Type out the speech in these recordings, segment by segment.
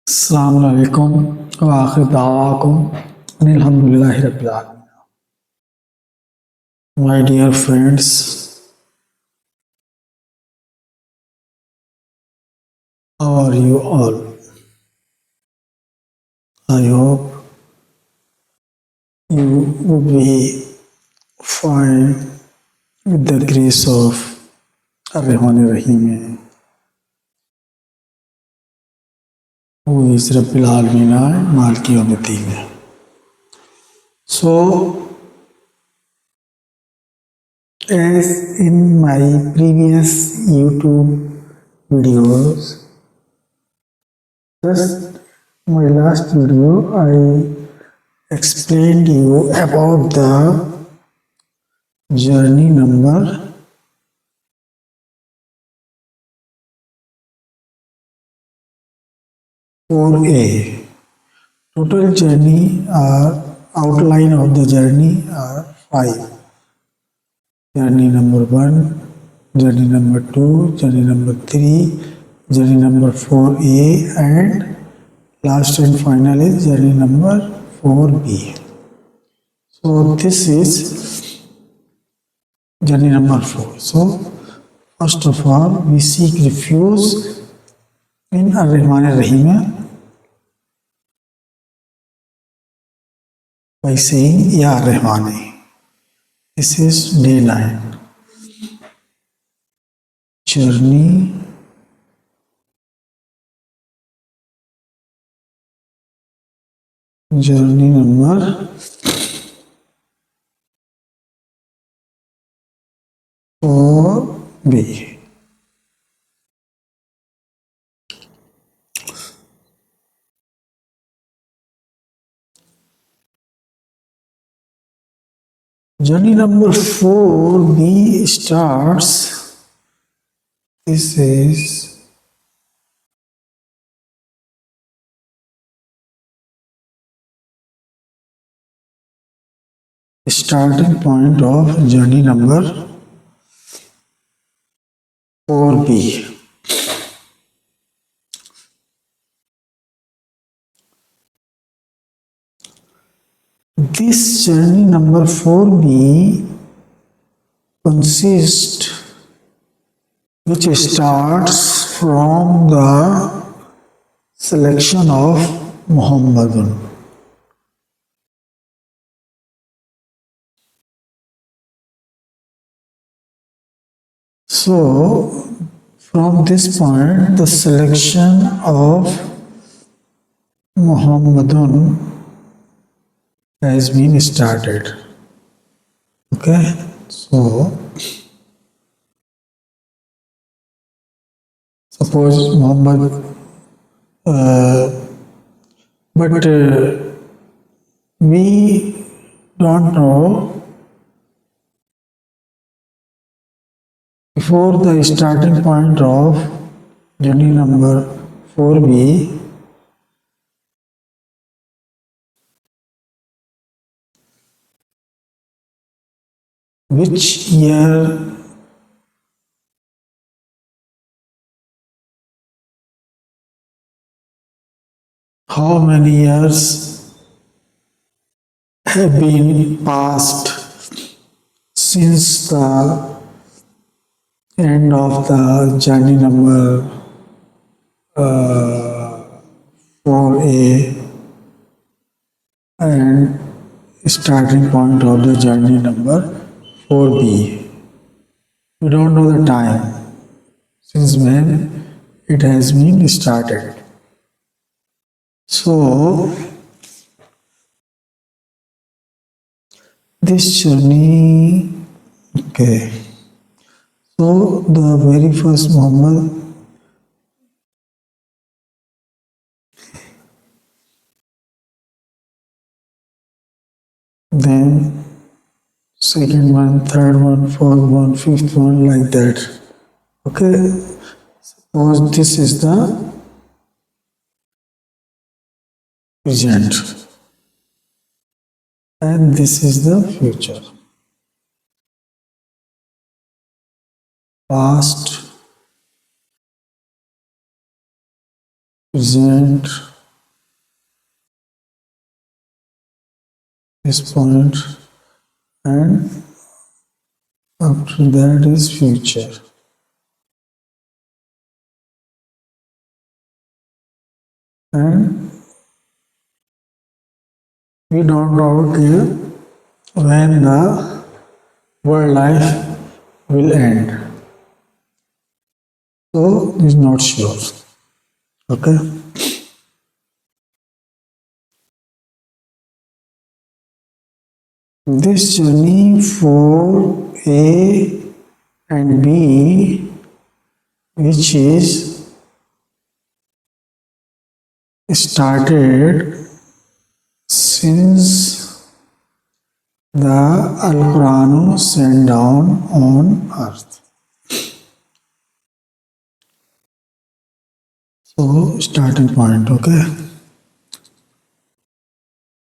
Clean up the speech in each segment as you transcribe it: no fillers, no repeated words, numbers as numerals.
अस्सलाम वालेकुम व आखिर दावाकुम अनिल हम्दुलिल्लाहि रब्बिल आलमीन। My dear friends, how are you all? I hope you would be fine with the grace of Ar-Rahman Ar-Rahim, who is Rabbil Alameen Maliki Yawmiddin. So, as in my previous YouTube videos, just my last video, I explained you about the journey number 4A. Total journey or outline of the journey are 5. Journey number 1, journey number 2, journey number 3, journey number 4A, and last and final is journey number 4B. So this is journey number 4. So first of all, we seek refuge in Ar-Rahman Ar-Rahim by saying Ya Rahmani. This is day 9. Journey number 4B. Journey number 4B starts. This is the starting point of journey number 4B. This journey number 4B consists, which starts from the selection of Muhammadun. So, from this point, the selection of Muhammadun has been started. Okay, so suppose Muhammad, but we don't know before the starting point of journey number 4B, which year how many years have been passed since the end of the journey number 4A and starting point of the journey number 4B. We don't know the time since when it has been started. So, this journey, okay. So, the very first Muhammad, then second one, third one, fourth one, fifth one, like that. Okay, suppose this is the present and this is the future. Past, present, this point, and after that is future. And we don't know when the world life will end. So it's not sure. Okay. This journey for A and B, which is started since the Al-Quran sent down on earth. So starting point, okay.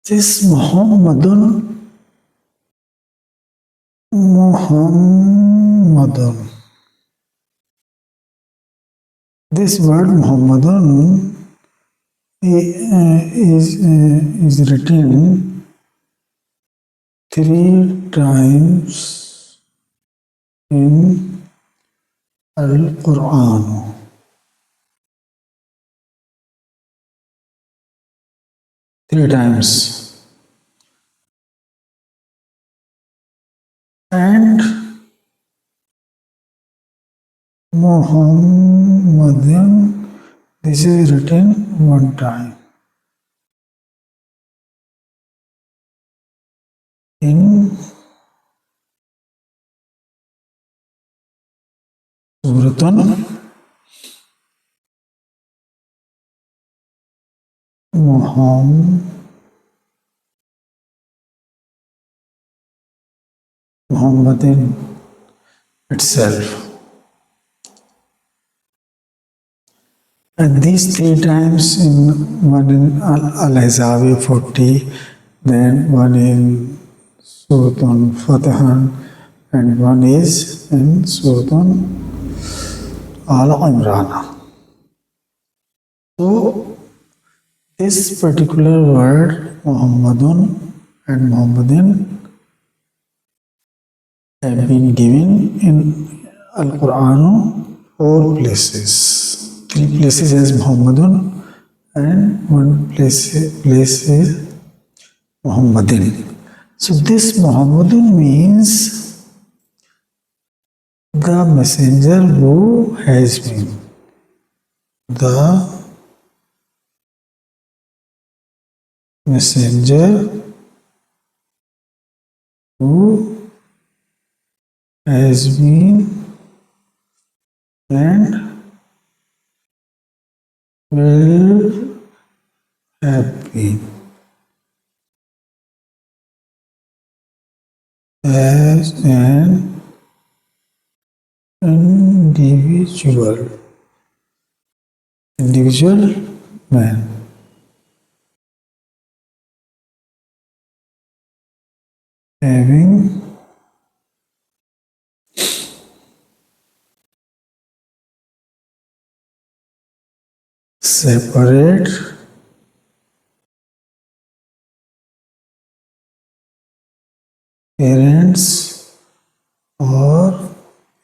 This Muhammadun, this word Muhammadun is written 3 times in Al-Quran. 3 times. And Muhammadun, this is written 1 time. In Suratun Muhammadin itself. And these 3 times, one in Al-Ahzab 40, then one in Suratun Fatihan, and one is in Suratun Al-Imran. So this particular word Muhammadun and Muhammadin have been given in Al-Quran 4 places. 3 places as Muhammadun and 1 place is Muhammadin. So this Muhammadun means the messenger who has been. The messenger who has been and will have been as an individual man. Having separate parents or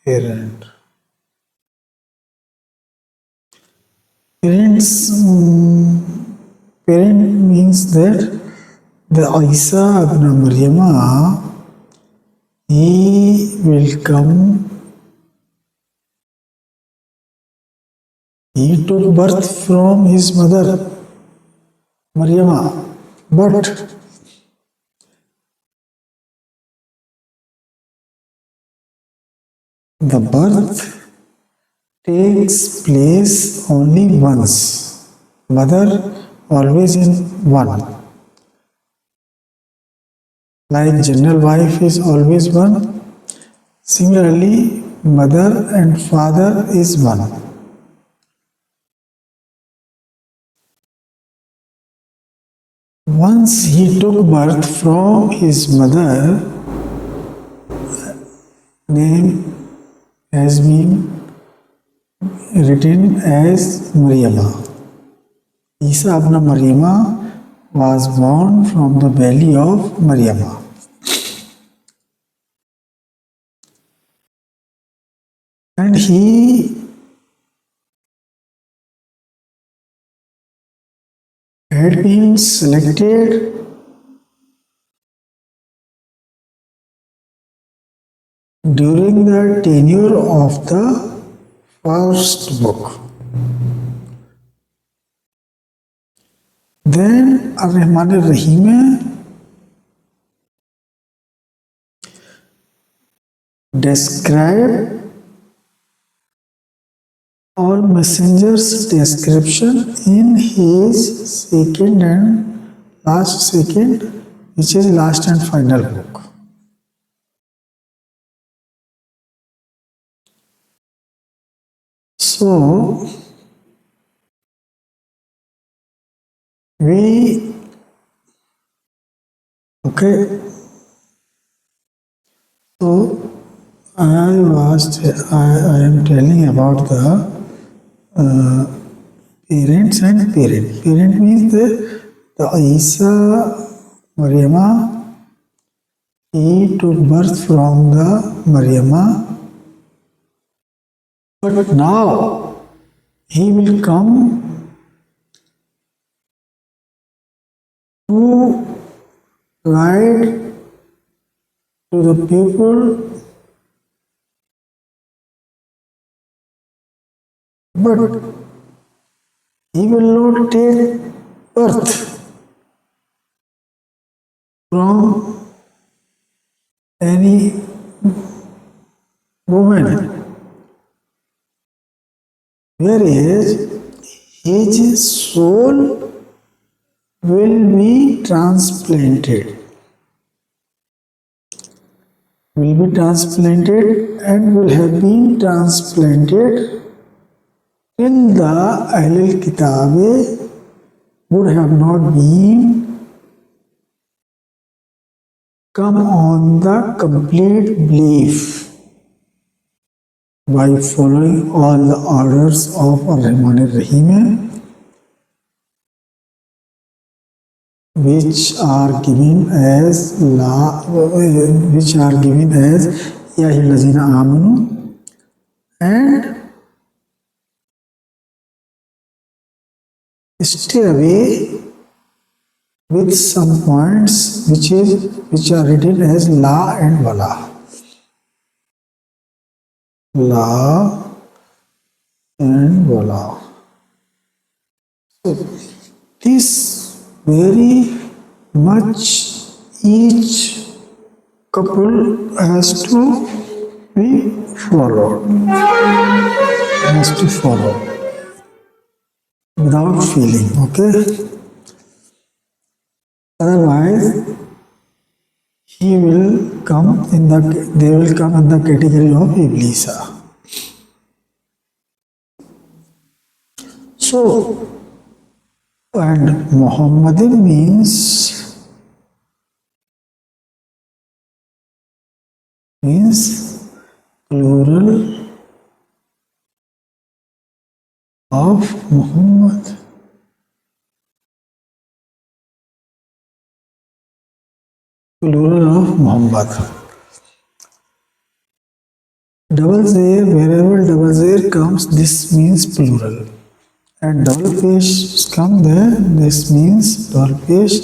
parent. Parent means that the Isa ibn Maryama, he will come. He took birth from his mother, Maryama, but the birth takes place only once. Mother always in one. Like general wife is always one. Similarly, mother and father is one. Once he took birth from his mother, name has been written as Maryama. Isa ibn Maryama was born from the belly of Maryama. And he had been selected during the tenure of the first book. Then Ar-Rahman Ar-Rahim described all messengers description in his second and last second, which is last and final book. So we okay. So I am telling about the parents and parent. Parent means the Isa Maryama, he took birth from the Maryama, but now he will come to guide to the people, but he will not take birth from any woman, whereas his soul will be transplanted, and will have been transplanted till the Ahlul Kitabe would have not been come on the complete belief by following all the orders of Ar-Rahman Ar-Rahim, which are given as Ya Ayyuhallazina Amanu, and stay away with some points which are written as La and Wala. La and Wala. So this very much each couple has to be followed, has to follow without feeling, okay? Otherwise, they will come in the category of Iblisa. So, and Muhammadin means plural of Muhammad. Plural of Muhammad. Double zero, wherever double zero comes, this means plural. And double pesh come there, this means double pesh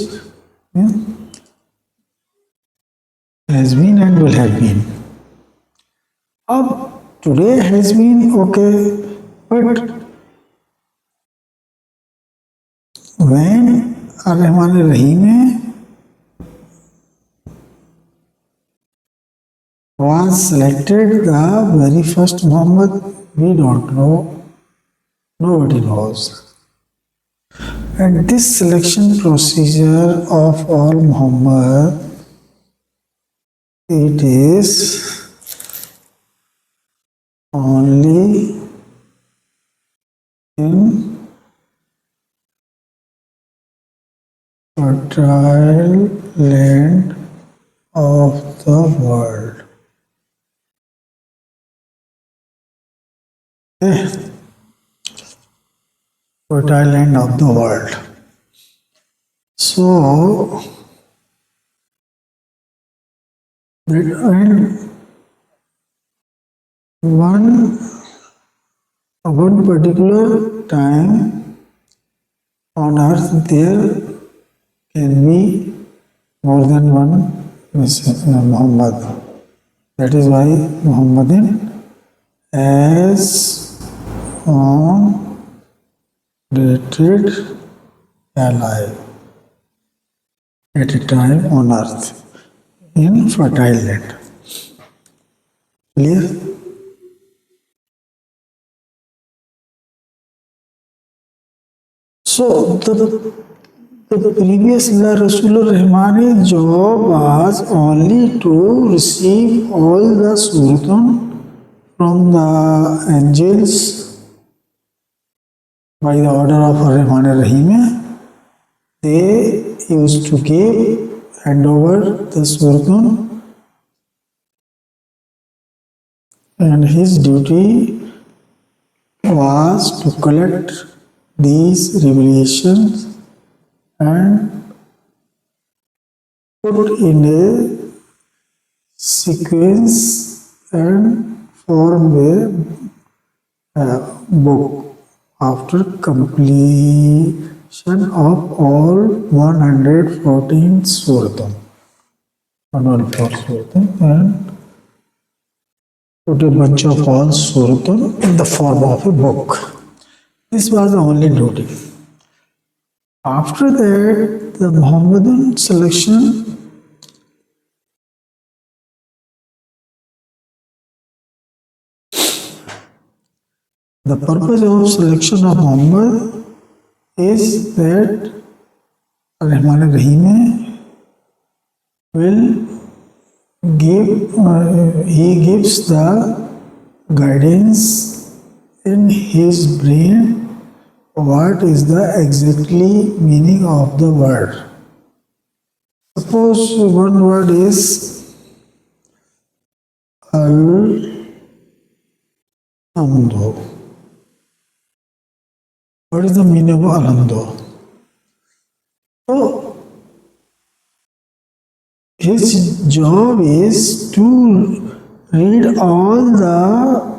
has been and will have been. Today has been okay, but when Ar-Rahman Ar-Rahim was selected, the very first Muhammad, we don't know, nobody knows. And this selection procedure of all Muhammad, it is only in fertile land of the world. Fertile land of the world. So that and one particular time on earth there can be more than one Muhammad. That is why Muhammadin as on dated alive at a time on earth in fertile land. Clear? So the previous Rasulur Rahmani's job was only to receive all the sultan from the angels by the order of Rahman Rahim. They used to hand over the sultan, and his duty was to collect these revelations and put in a sequence and form a book after completion of all 114 suratim. 114 suratim and put a bunch of all suratim in the form of a book. This was the only duty. After that, the Muhammadan selection the purpose of selection of Muhammad is that Rahman Rahim will he gives the guidance in his brain what is the exactly meaning of the word. Suppose one word is Alhamdu. What is the meaning of Alhamdu? So, his job is to read all the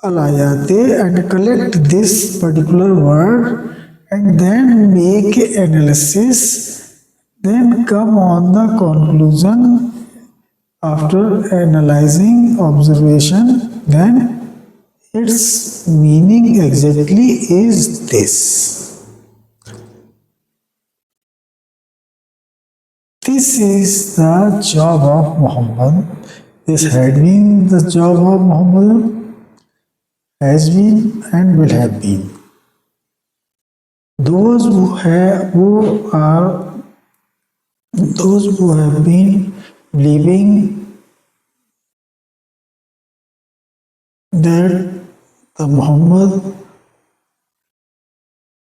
alayate and collect this particular word and then make analysis, then come on the conclusion after analyzing observation, then its meaning exactly is this. This is the job of Muhammad. This had been the job of Muhammad, has been and will have been. Those who have been believing that the Muhammad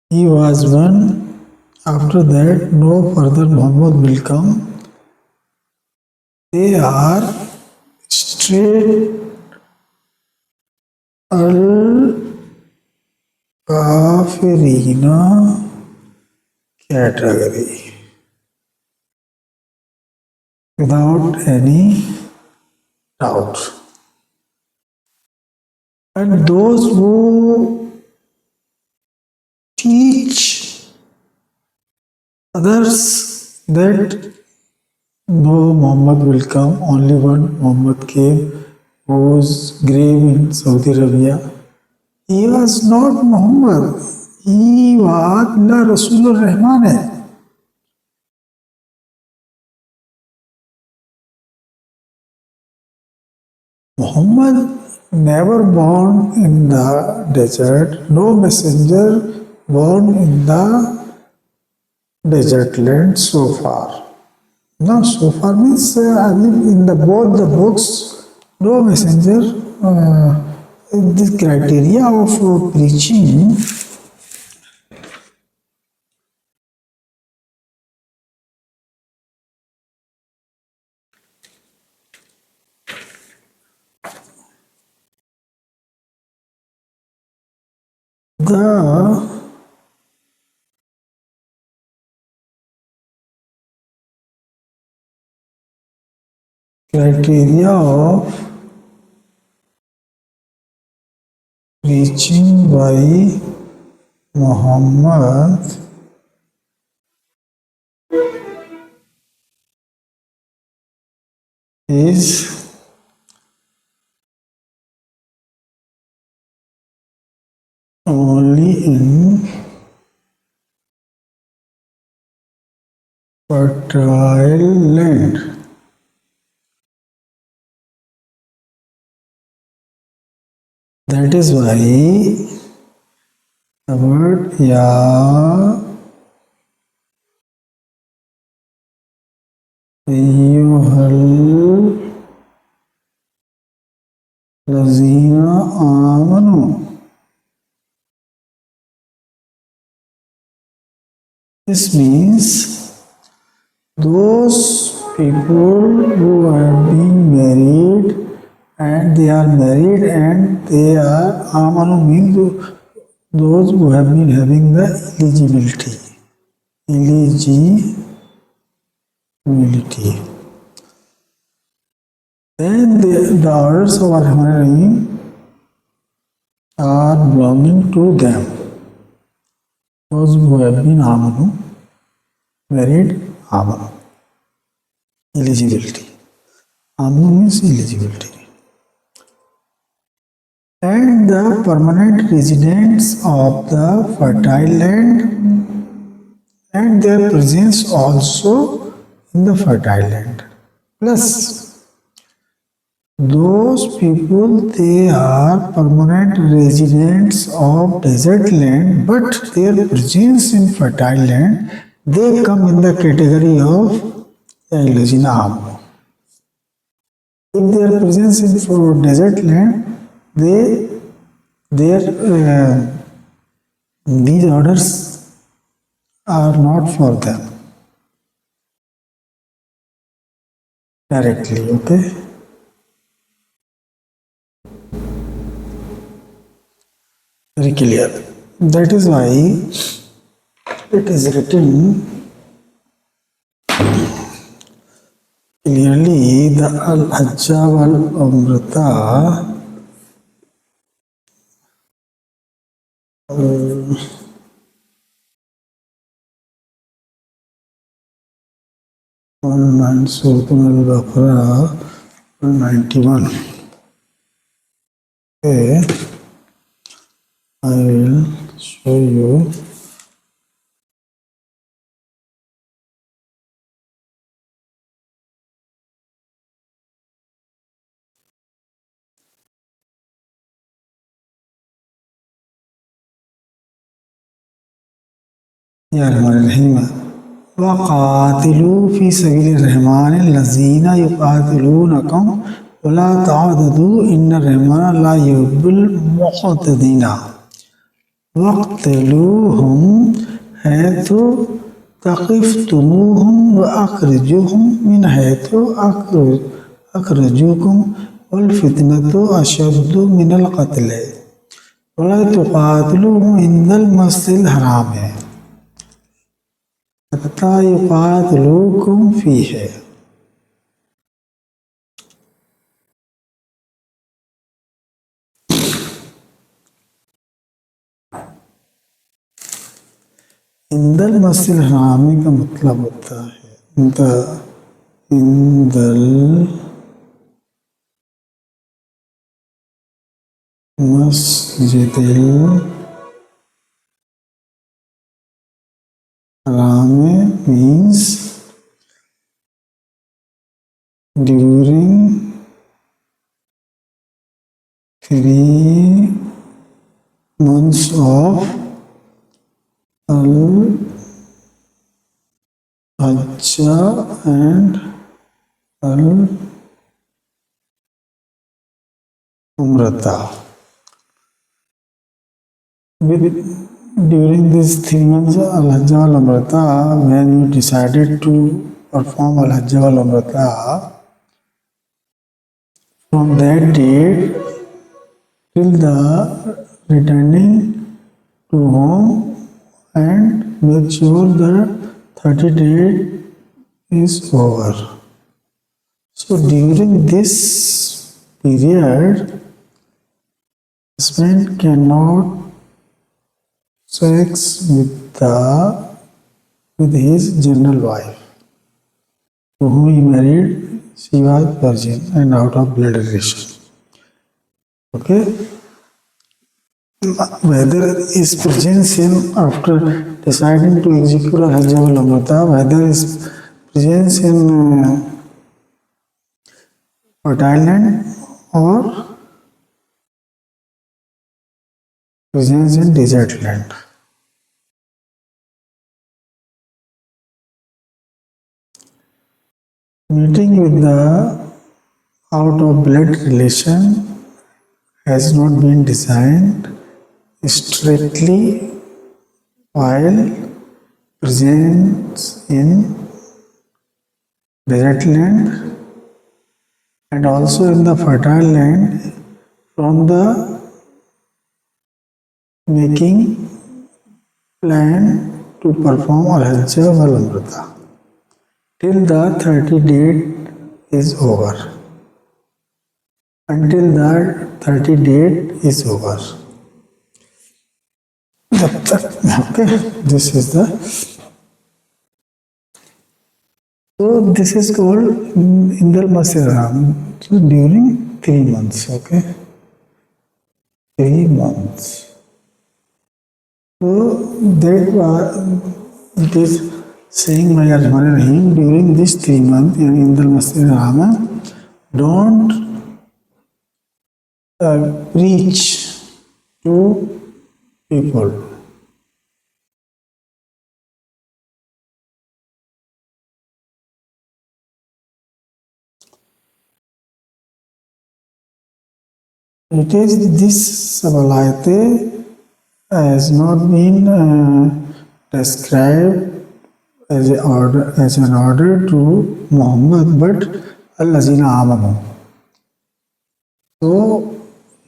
he was one, after that no further Muhammad will come. They are straight al-kafirina category without any doubt. And those who teach others that no Muhammad will come, only one Muhammad came, whose grave in Saudi Arabia. He was not Muhammad, he was La Rasulur Rahman. Muhammad never born in the desert, no messenger born in the desert land so far. No, so far means I mean in the both the books, no messenger. The criteria of preaching the criteria of reaching by Muhammad is only in fertile land. That is why the word Ya ayyuhal lazina amanu. This means those people who have been married and they are married and they are amanu means those who have been having the eligibility. Then the orders of Ar-Rahman Ar-Rahim are belonging to them. Those who have been amanu, married, amanu. Eligibility. Amanu means eligibility. And the permanent residents of the fertile land and their presence also in the fertile land. Plus, those people, they are permanent residents of desert land, but their presence in fertile land, they come in the category of Lazina Amanu. If their presence in desert land, these orders are not for them directly, okay? Very clear. That is why it is written clearly the Al-Hajja wal-Umrata Surah Al-Baqarah 191. Okay, I will show you. Ya Rahim. وقاتلوا في سبيل الرحمن الذين يقاتلونكم ولا تعتدوا إن الرحمن لا يحب المعتدين واقتلوهم حيث ثقفتموهم وأخرجوهم من حيث أخرجوكم والفتنة أشد من القتل ولا تقاتلوهم عند المسجد الحرام حتى يقاتلوكم فيه. Indal मस्जिद हरामी का मतलब होता है इंदल मस्जिदिल हरामी means during 3 months of Al-Hajjah and Al-Umrata. During these 3 months, Al-Hajjah Al-Umrata, when you decided to perform Al-Hajjah Al-Umrata, from that date till the returning to home and make sure the 30 days is over. So during this period, husband cannot sex with his general wife, to whom he married. She was virgin and out of blood relation. Okay, whether his presence in after deciding to execute a Hajjabal Amrita, whether his presence in fertile land or presence in desert land. Meeting with the out of blood relation has not been designed strictly while presence in desert land and also in the fertile land from the making plan to perform Al-Hajjah wal Umrah till the 30 date is over. Until the 30 date is over. Okay, this is the. So this is called Indal Masiram. So during 3 months, okay, 3 months. So that it is saying by Rahman Rahim during this 3 months in Indal Masiram, don't preach to people. It is this Sabalayate has not been described as an order to Muhammad, but Al-Lazina Amanu. So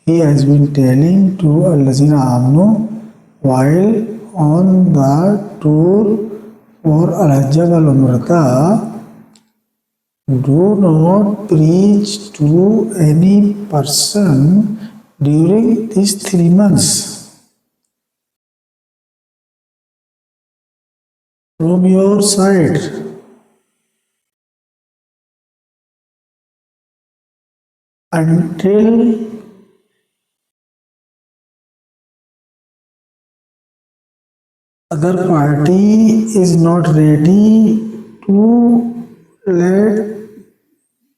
he has been telling to Al-Lazina Amanu while on the tour for Al-Hajjah wal Umrah, do not preach to any person during these 3 months. From your side, until other party is not ready to let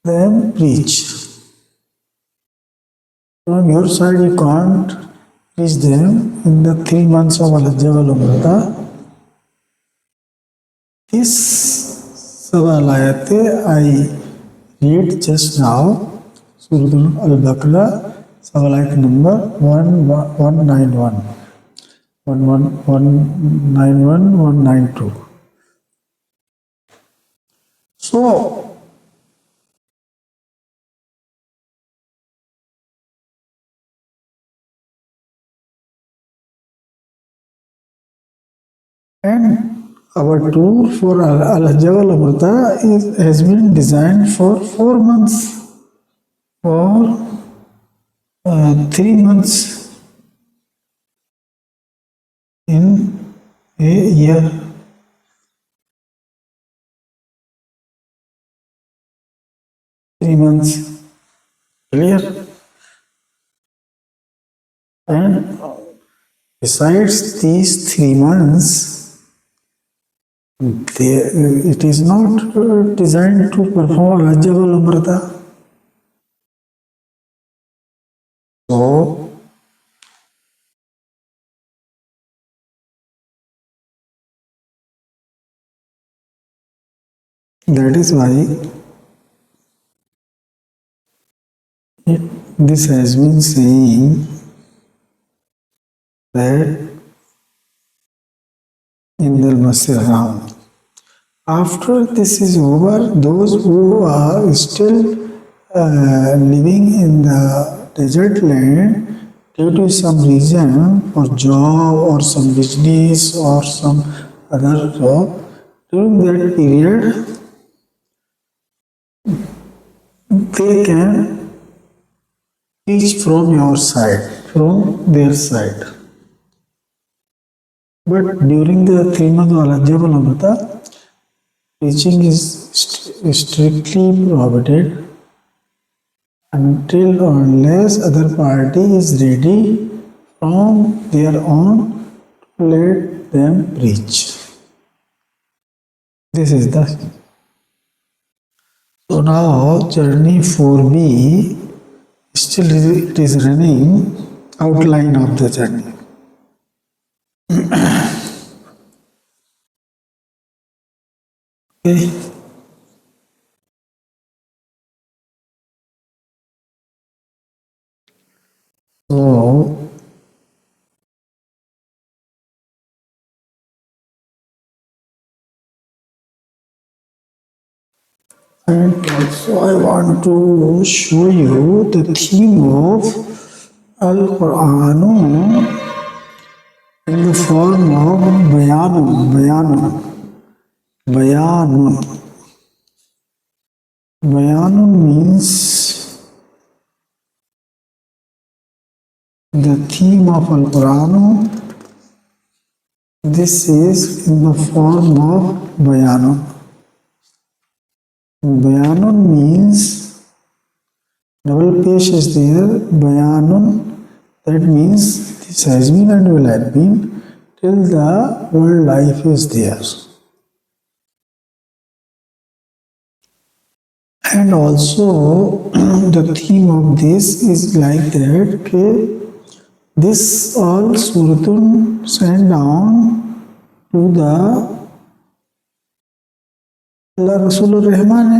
them preach. From your side, you can't preach them in the 3 months of Al-Hajjah wal Umrah. This Sabalayate I read just now, Surah Al-Baqarah, Sabalayat number 191, 192. So, and our tour for Al-Hajjah wal Umrah has been designed for 4 months, for 3 months in a year. 3 months, clear? And besides these 3 months, it is not designed to perform Hajjah wal Umrah. So, that is why this has been saying that in the Masjid Haram. After this is over, those who are still living in the desert land due to some reason for job or some business or some other job, during that period they can teach from your side, from their side. But during the 3 months wala Jabal Amrita, teaching is strictly prohibited until or unless other party is ready from their own to let them preach. This is the. So now journey 4B, still it is running, outline of the journey. Okay. So and also I want to show you the theme of Al-Quran in the form of Bayanun. Bayanun means the theme of Al-Quran. This is in the form of Bayanun. Bayanun means double pesh is there. Bayanun, that means this has been and will have been till the world life is there. And also the theme of this is like that, okay, this all Suratun sent down to the Allah Rasulur Rahman,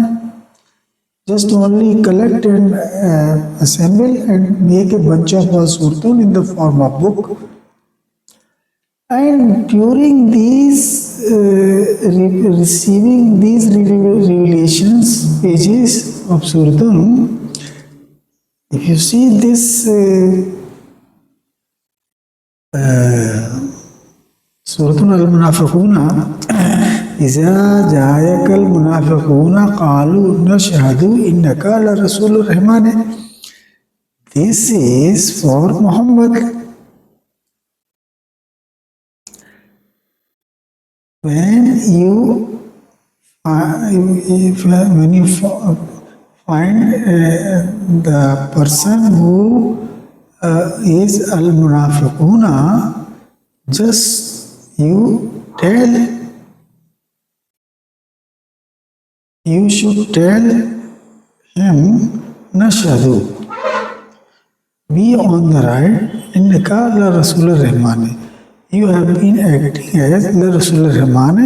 just only collect and assemble and make a bunch of Suratun in the form of book. And during these receiving these revelations pages of Suratun, if you see this Suratun al-Munafiquna, إذا جاءك المنافقون قالوا نشهد إنك لرسول الرحمن. This is for Muhammad. When you find the person who is al-munafiquna, just you should tell him nashadu, be on the right, innaka la Rasulur Rahman. You have been acting as La Rasulur Rahman,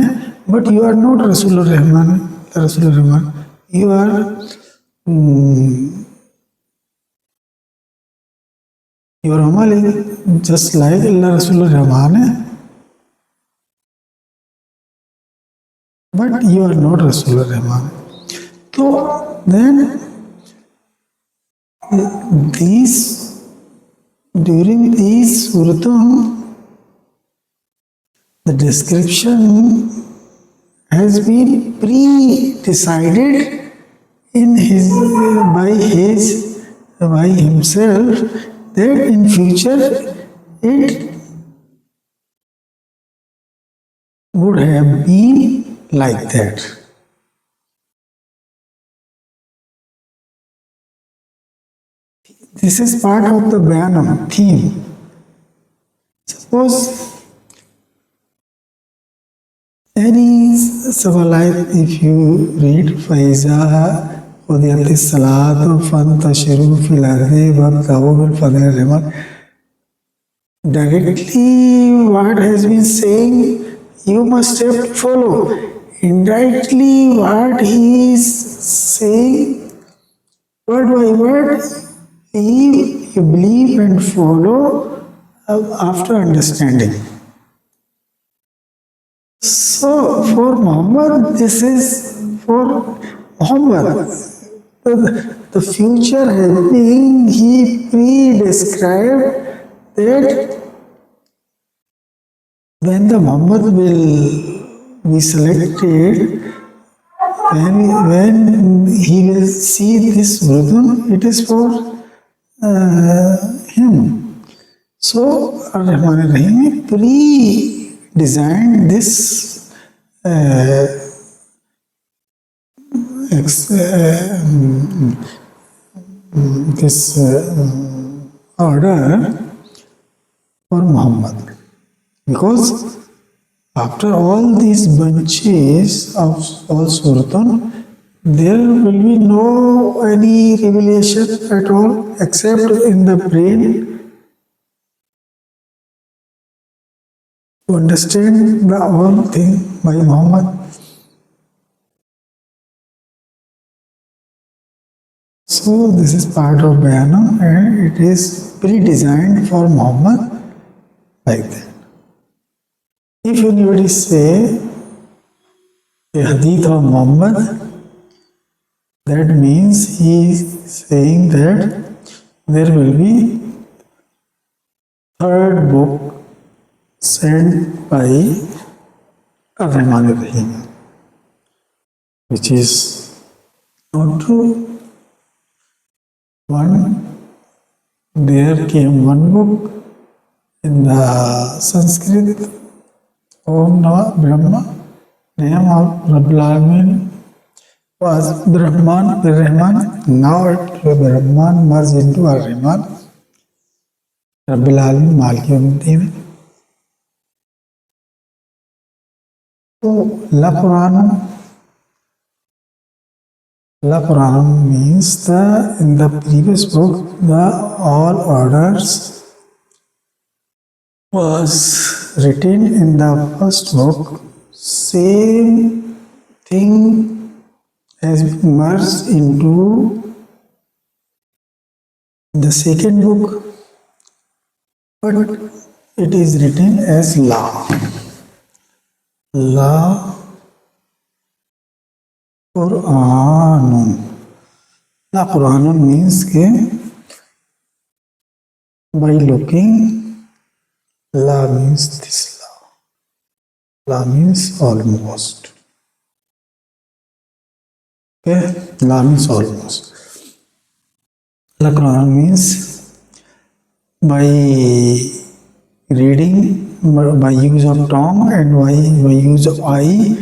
but you are not Rasulur Rahman. La Rasulur Rahman. You are your amal is just like La Rasulur Rahman, but you are not Rasulur Rahman. So then during these Suratun, the description has been pre-decided by himself that in future it would have been like that. This is part of the Bayanam theme. Suppose any sawalat, if you read Faiza Qudiyat as-salatu fantashiru fil ardi wabtaghu min fadli rahman, directly what has been saying you must have to follow. Indirectly what he is saying word by word, you believe and follow after understanding. So for Muhammad, this is for Muhammad. The future happening, he pre-described that when the Muhammad will be selected, when he will see this Vrudun, it is for him. So Ar-Rahman Ar-Rahim pre-designed this ex, this order for Muhammad, because after all these bunches of all Suratan, there will be no any revelation at all except in the brain to understand the all thing by Muhammad. So this is part of Bayanam and it is pre-designed for Muhammad like that. If anybody say a hadith of Muhammad, that means he is saying that there will be third book sent by Ar-Rahman Ar-Rahim, which is not true. There came one book in the Sanskrit, Om Namah Brahma, name of Rabbul Alamin was Brahman, Ar-Rahman. Now Brahman merged into Ar-Rahman, Rabbul Alamin, Maliki Yawmiddin. So La Puranam means in the previous book the all orders was written in the first book. Same thing has been merged into the second book, but it is written as La. La Quranun. La Quranun means by looking, La means this La. La means almost. Okay, La means almost. La Quran means by reading, by use of tongue and by use of eye,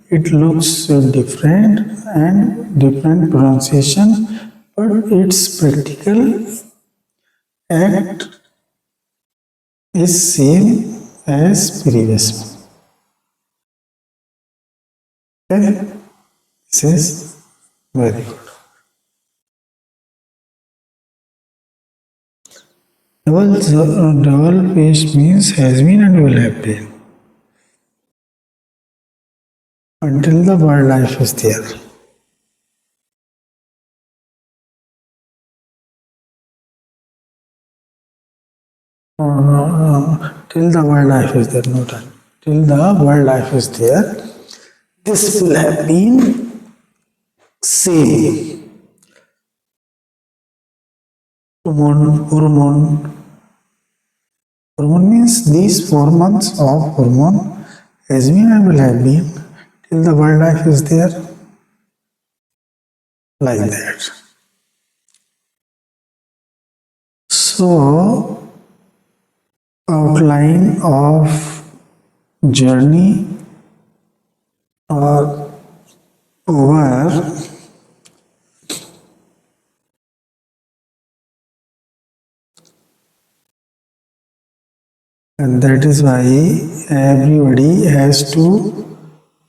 it looks different and different pronunciation, but its practical act is same as previous. Okay, this is very good. Double page means has been and will have been until the world life is there. No. Till the world life is there, no time. Till the world life is there, this will have been same. Hormone means these 4 months of hormone has been and will have been till the world life is there, like that. So, outline of journey or over. And that is why everybody has to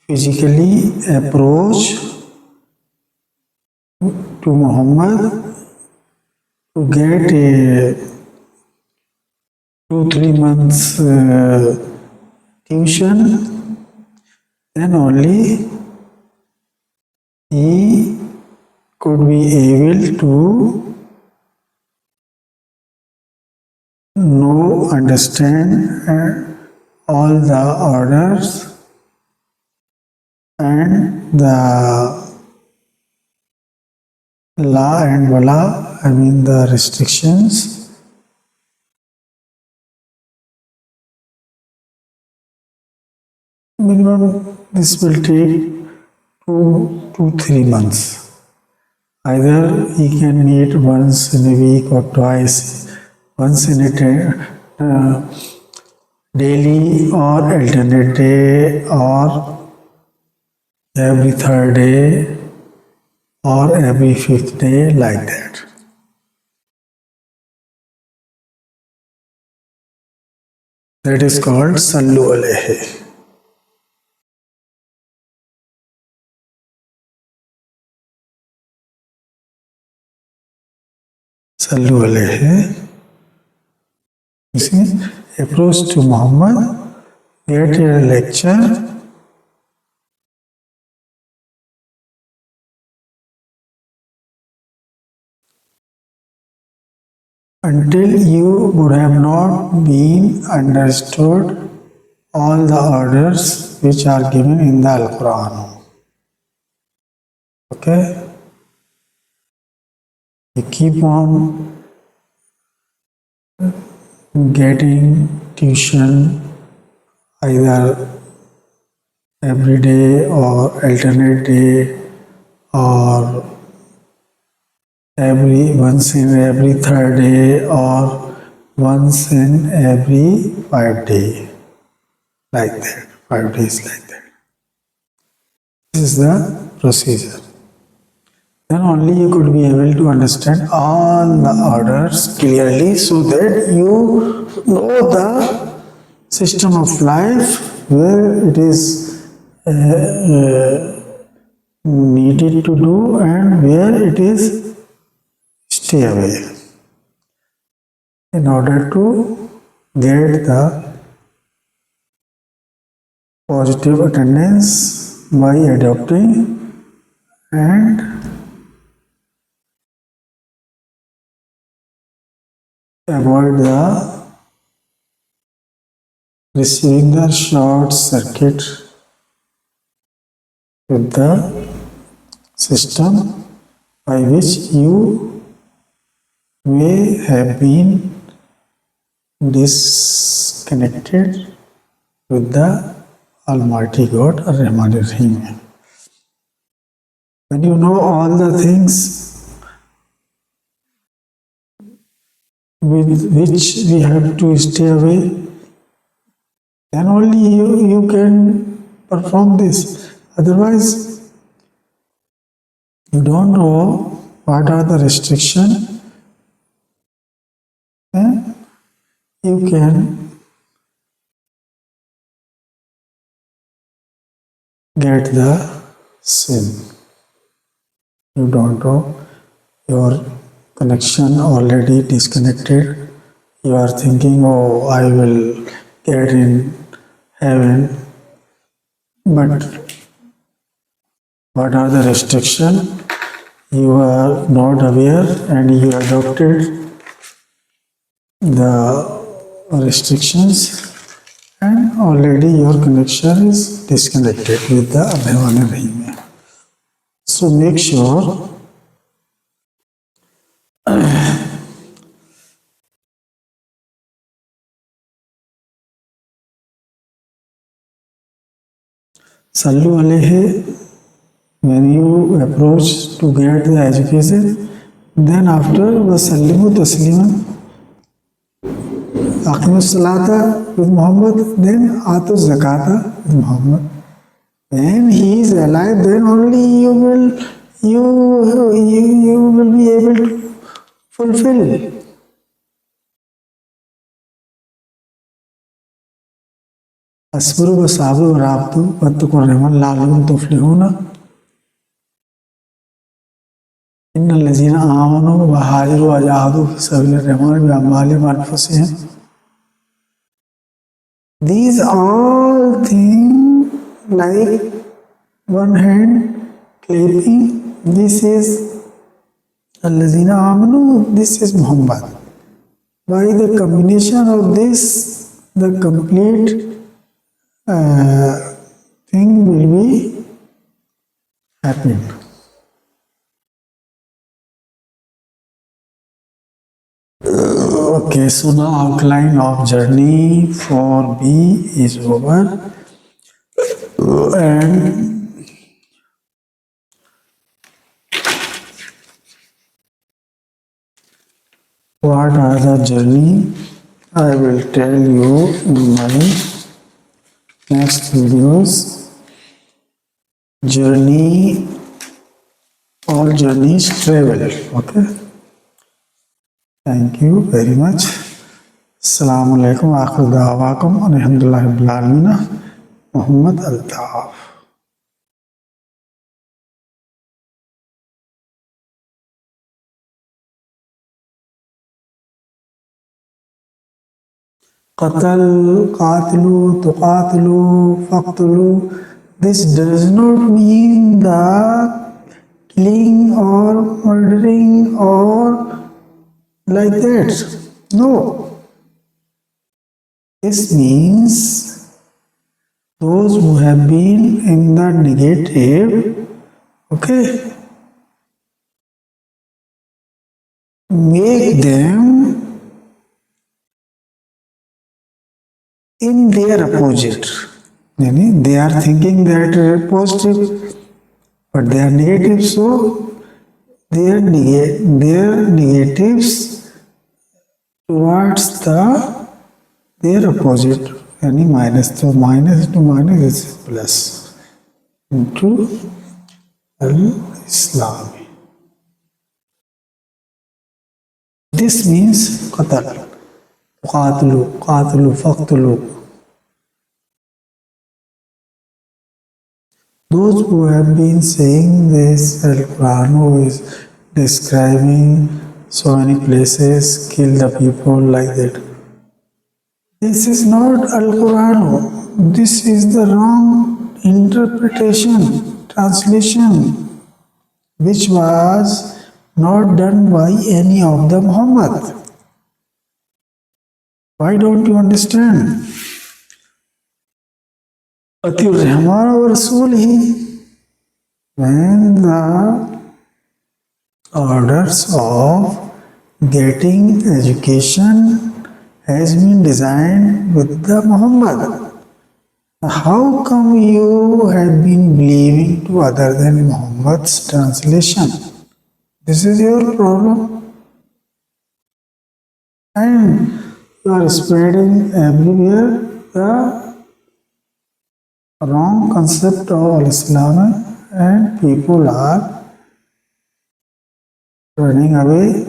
physically approach to Muhammad to get a 2-3 months tuition, then only he could be able to know, understand all the orders and the la and wala, I mean the restrictions. Minimum this will take 2 to 3 months. Either he can meet once in a week or twice, once in a daily or alternate day, or every third day, or every fifth day, like that. That is called Sallu Alayhi. Sallu Alayhi. You see, approach to Muhammad, get a lecture, until you would have not been understood all the orders which are given in the Al-Quran. Okay? You keep on getting tuition either every day or alternate day or once in every third day or once in every 5 days, like that, 5 days like that. This is the procedure. Then only you could be able to understand all the orders clearly, so that you know the system of life, where it is needed to do and where it is stay away, in order to get the positive attendance by adopting and avoid the receiving the short circuit with the system by which you may have been disconnected with the Almighty God, Ar-Rahman Ar-Rahim. When you know all the things with which we have to stay away, then only you can perform this. Otherwise, you don't know what are the restrictions, then you can get the sin. You don't know, your connection already disconnected. You are thinking, oh, I will get in heaven, but what are the restrictions? You are not aware and you adopted the restrictions, and already your connection is disconnected with the Ar-Rahman Ar-Rahim. So make sure Sallu Alayhi, when you approach to get the education, then after Wasallimu Tasliman, Aqimus Salata with Muhammad, then Atu Zakata with Muhammad. When he is alive, then only you will be able to fulfill. Asburu wa sabru wa rabtu wa tukurriman la'allahum tuflihuna. Inna allazina amanu wa hajaru wa jahadu fi sabilir rahman bi amwalihim wa anfusihim. These all things, like one hand clapping, this is allazina amanu, this is Muhammad. By the combination of this, the complete thing will be happening. Okay, so the outline of journey for B is over, and what are the journey? I will tell you in my next videos. Journey, all journeys travel. Okay. Thank you very much. Assalamu alaikum. Akhir da'wakum. Alhamdulillah Rabbil Alameen. Muhammad Altaf. Qatal, qatilu, tuqatilu, faqtulu. This does not mean the killing or murdering or like that. No. This means those who have been in the negative, okay, make them in their opposite. They are thinking that positive, but they are negative, so their negatives towards their opposite. Minus, so minus to minus is plus into Islam. This means qatal, qatilu, qatilu, faqtulu. Those who have been saying this, Al-Quran is describing so many places, kill the people like that. This is not Al-Quran. This is the wrong interpretation, translation, which was not done by any of the Muhammad. Why don't you understand? Atiur Rahman wa Rasulihi, when the orders of getting education has been designed with the Muhammad, how come you have been believing to other than Muhammad's translation? This is your problem. And you are spreading everywhere the wrong concept of Islam, and people are running away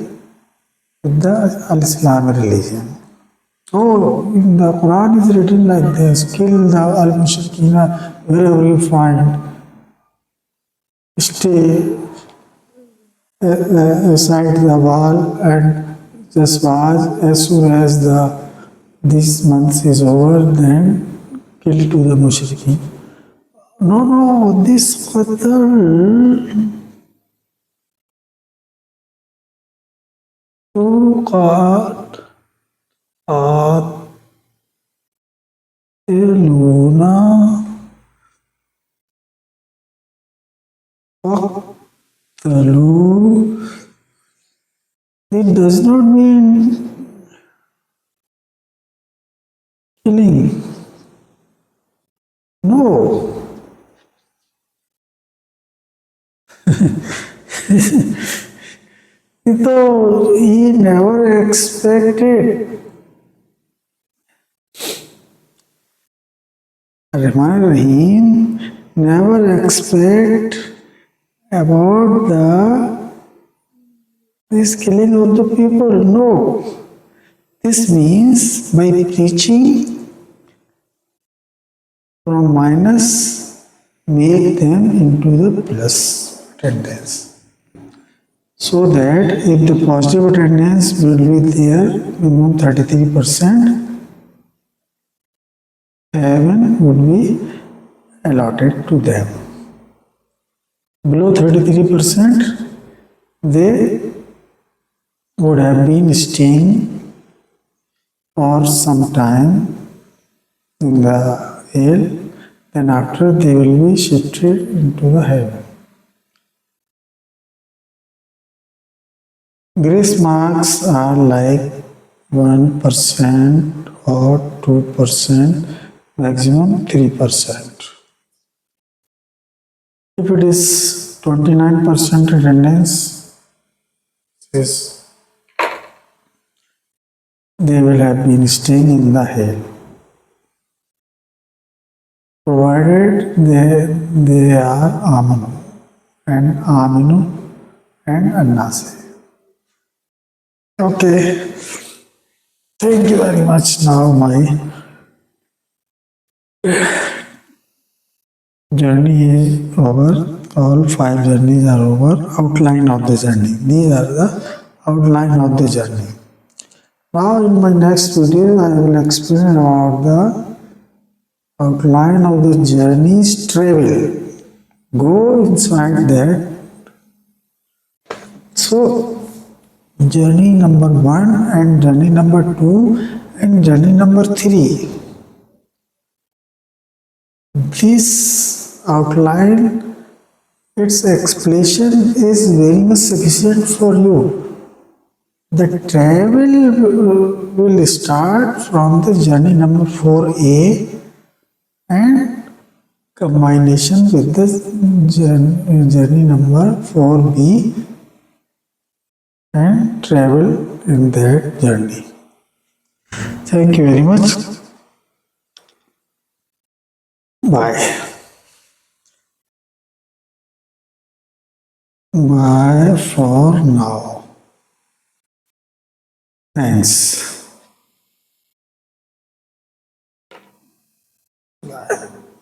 with the Islamic religion. So, in the Quran is written like this: kill the al-mushrikina wherever you find. Stay aside the wall and just watch. As soon as this month is over, then kill to the mushrikeen. No, this qatl to qatiluna faqtalu. It does not mean killing. No. So he never expected. Rahman Rahim never expect about this killing of the people. No. This means by preaching from minus, make them into the plus attendance. So that if the positive attendance will be there, minimum 33%, heaven would be allotted to them. Below 33%, they would have been staying for some time in the hell, then after they will be shifted into the heaven. Grace marks are like 1% or 2%, maximum 3%. If it is 29% attendance, is they will have been staying in the hell, provided they are Aminu and Annase. Okay, thank you very much. Now my journey is over. All 5 journeys are over. Outline of the journey. These are the outline of the journey. Now in my next video I will explain about the outline of the journey's travel. Go inside that. So journey number 1 and journey number 2 and journey number 3. This outline, its explanation is very much sufficient for you. The travel will start from the journey number 4A and combination with the journey number 4B and travel in that journey. Thank you very much. Bye. Bye for now. Thanks. Bye.